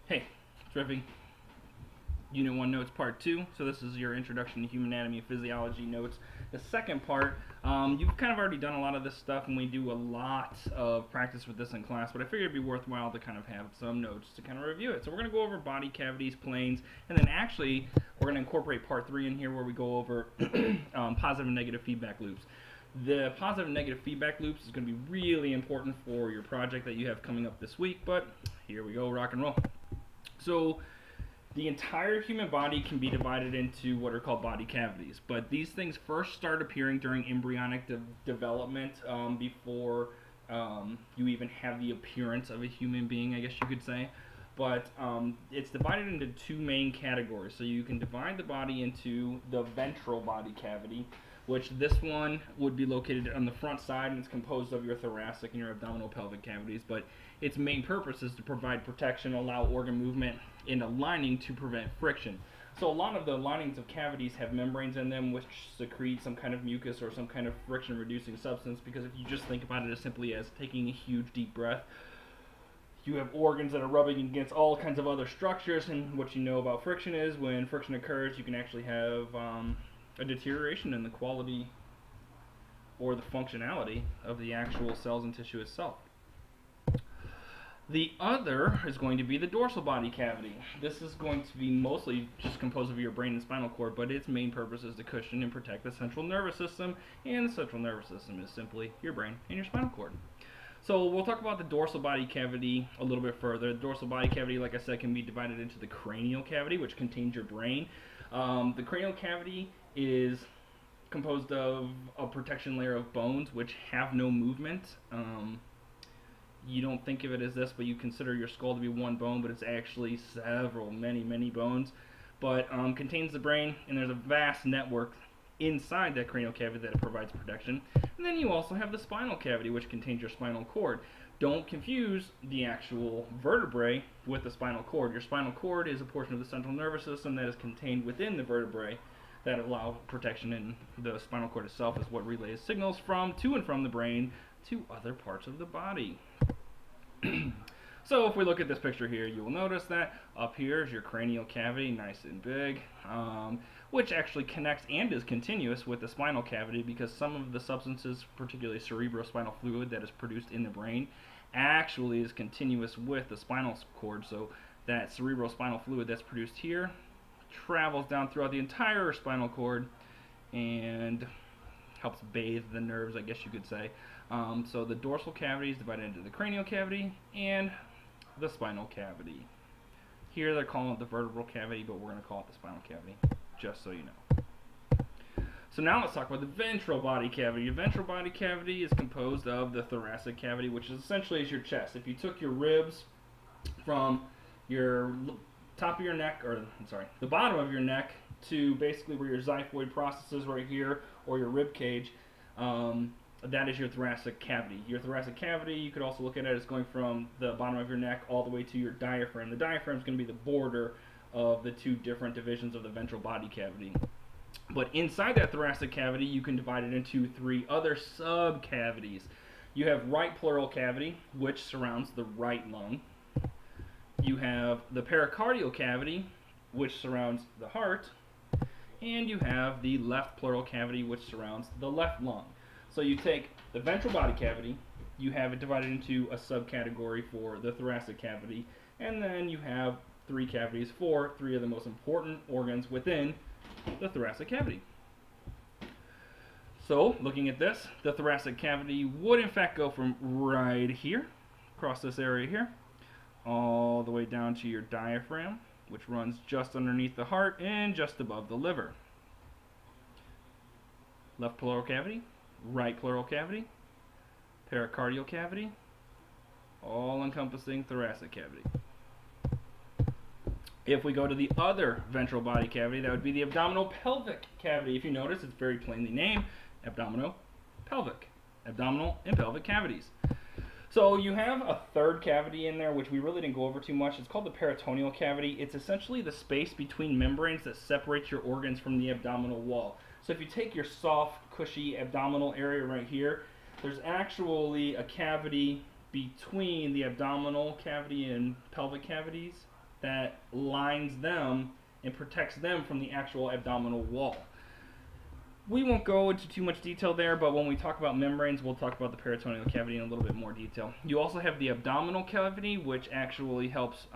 Hey, terrific. Unit 1 notes part 2. So this is your introduction to human anatomy and physiology notes. The second part, you've kind of already done a lot of this stuff, and we do a lot of practice with this in class, but I figured it'd be worthwhile to kind of have some notes to kind of review it. So we're going to go over body cavities, planes, and then actually we're going to incorporate part 3 in here where we go over positive and negative feedback loops. The positive and negative feedback loops is going to be really important for your project that you have coming up this week, but here we go, rock and roll. So the entire human body can be divided into what are called body cavities, but these things first start appearing during embryonic development, before you even have the appearance of a human being, I guess you could say. But it's divided into two main categories. So you can divide the body into the ventral body cavity, which this one would be located on the front side, and it's composed of your thoracic and your abdominal pelvic cavities, but its main purpose is to provide protection, allow organ movement, and a lining to prevent friction. So a lot of the linings of cavities have membranes in them which secrete some kind of mucus or some kind of friction reducing substance, because if you just think about it as simply as taking a huge deep breath, you have organs that are rubbing against all kinds of other structures, and what you know about friction is when friction occurs you can actually have a deterioration in the quality or the functionality of the actual cells and tissue itself. The other is going to be the dorsal body cavity. This is going to be mostly just composed of your brain and spinal cord, but its main purpose is to cushion and protect the central nervous system, and the central nervous system is simply your brain and your spinal cord. So we'll talk about the dorsal body cavity a little bit further. The dorsal body cavity, like I said, can be divided into the cranial cavity, which contains your brain. The cranial cavity is composed of a protection layer of bones which have no movement. You don't think of it as this, but you consider your skull to be one bone, but it's actually many bones. But contains the brain, and there's a vast network inside that cranial cavity that it provides protection. And then you also have the spinal cavity, which contains your spinal cord. Don't confuse the actual vertebrae with the spinal cord. Your spinal cord is a portion of the central nervous system that is contained within the vertebrae that allow protection, and the spinal cord itself is what relays signals to and from the brain to other parts of the body. So if we look at this picture here, you will notice that up here is your cranial cavity, nice and big, which actually connects and is continuous with the spinal cavity, because some of the substances, particularly cerebrospinal fluid that is produced in the brain, actually is continuous with the spinal cord. So that cerebrospinal fluid that's produced here travels down throughout the entire spinal cord and helps bathe the nerves, I guess you could say. So the dorsal cavity is divided into the cranial cavity and the spinal cavity. Here they're calling it the vertebral cavity, but we're going to call it the spinal cavity, just so you know. So now let's talk about the ventral body cavity. Your ventral body cavity is composed of the thoracic cavity, which is essentially your chest. If you took your ribs from your top of your neck, or the bottom of your neck, to basically where your xiphoid process is right here, or your rib cage, that is your thoracic cavity. Your thoracic cavity, you could also look at it as going from the bottom of your neck all the way to your diaphragm. The diaphragm is going to be the border of the two different divisions of the ventral body cavity. But inside that thoracic cavity, you can divide it into three other subcavities. You have right pleural cavity, which surrounds the right lung. You have the pericardial cavity, which surrounds the heart. And you have the left pleural cavity, which surrounds the left lung. So you take the ventral body cavity, you have it divided into a subcategory for the thoracic cavity, and then you have three cavities for three of the most important organs within the thoracic cavity. So looking at this, the thoracic cavity would in fact go from right here, across this area here, all the way down to your diaphragm, which runs just underneath the heart and just above the liver. Left pleural cavity, right pleural cavity, pericardial cavity, all encompassing thoracic cavity. If we go to the other ventral body cavity, that would be the abdominal pelvic cavity. If you notice, it's very plainly named abdominal pelvic, abdominal and pelvic cavities. So you have a third cavity in there, which we really didn't go over too much. It's called the peritoneal cavity. It's essentially the space between membranes that separates your organs from the abdominal wall. So if you take your soft, cushy abdominal area right here, there's actually a cavity between the abdominal cavity and pelvic cavities that lines them and protects them from the actual abdominal wall. We won't go into too much detail there, but when we talk about membranes, we'll talk about the peritoneal cavity in a little bit more detail. You also have the abdominal cavity, which actually helps,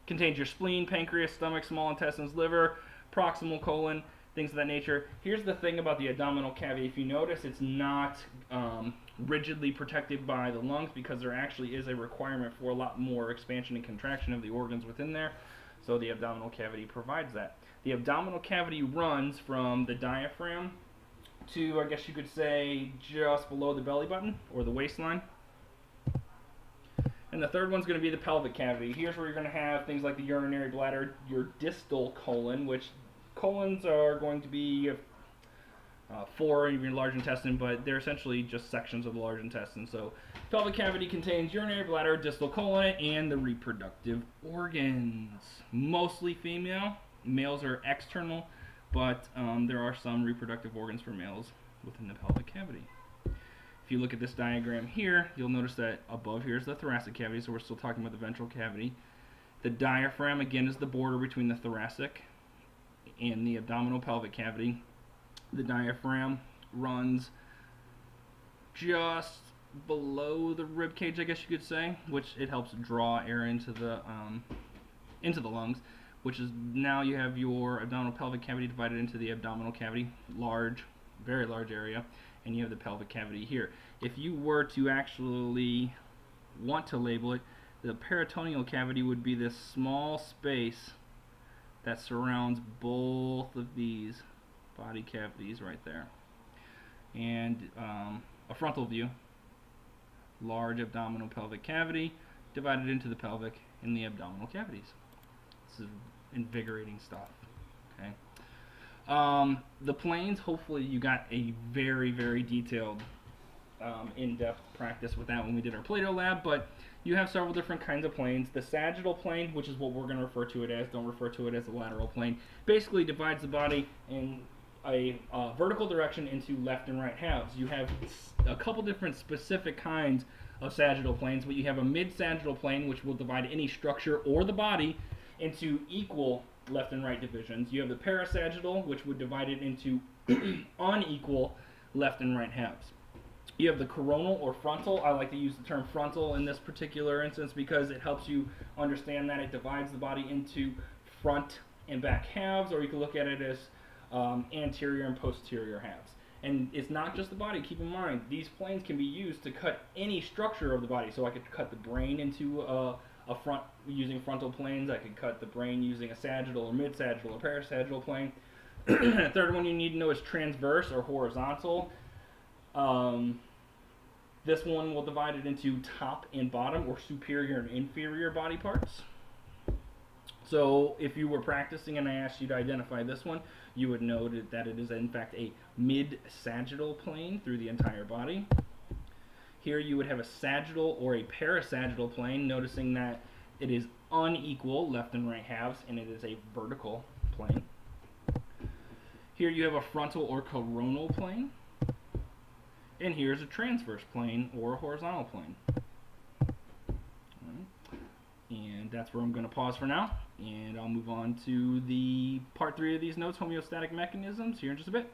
contains your spleen, pancreas, stomach, small intestines, liver, proximal colon, things of that nature. Here's the thing about the abdominal cavity. If you notice, it's not rigidly protected by the lungs because there actually is a requirement for a lot more expansion and contraction of the organs within there. So the abdominal cavity provides that. The abdominal cavity runs from the diaphragm to, I guess you could say, just below the belly button or the waistline. And the third one's going to be the pelvic cavity. Here's where you're going to have things like the urinary bladder, your distal colon, which colons are going to be for your large intestine, but they're essentially just sections of the large intestine. So pelvic cavity contains urinary bladder, distal colon, and the reproductive organs. Mostly female. Males are external, but there are some reproductive organs for males within the pelvic cavity. If you look at this diagram here, you'll notice that above here is the thoracic cavity, so we're still talking about the ventral cavity. The diaphragm, again, is the border between the thoracic and the abdominal pelvic cavity. The diaphragm runs just below the rib cage, I guess you could say, which it helps draw air into the lungs, which is now you have your abdominal pelvic cavity divided into the abdominal cavity, large, very large area, and you have the pelvic cavity here. If you were to actually want to label it, the peritoneal cavity would be this small space that surrounds both of these body cavities right there. And a frontal view, large abdominal pelvic cavity divided into the pelvic and the abdominal cavities. This is invigorating stuff. Okay. The planes, hopefully you got a very, very detailed, in-depth practice with that when we did our Play-Doh lab, but you have several different kinds of planes. The sagittal plane, which is what we're going to refer to it as, don't refer to it as a lateral plane, basically divides the body in a vertical direction into left and right halves. You have a couple different specific kinds of sagittal planes, but you have a mid-sagittal plane, which will divide any structure or the body into equal left and right divisions. You have the parasagittal, which would divide it into unequal left and right halves. You have the coronal or frontal. I like to use the term frontal in this particular instance because it helps you understand that it divides the body into front and back halves, or you can look at it as anterior and posterior halves. And it's not just the body. Keep in mind, these planes can be used to cut any structure of the body. So I could cut the brain into a front using frontal planes. I could cut the brain using a sagittal or mid-sagittal or parasagittal plane. The third one you need to know is transverse or horizontal. This one will divide it into top and bottom, or superior and inferior body parts. So if you were practicing and I asked you to identify this one, you would know that it is in fact a mid-sagittal plane through the entire body. Here you would have a sagittal or a parasagittal plane, noticing that it is unequal left and right halves, and it is a vertical plane. Here you have a frontal or coronal plane. And here's a transverse plane or a horizontal plane. And that's where I'm going to pause for now, and I'll move on to the part 3 of these notes, homeostatic mechanisms, here in just a bit.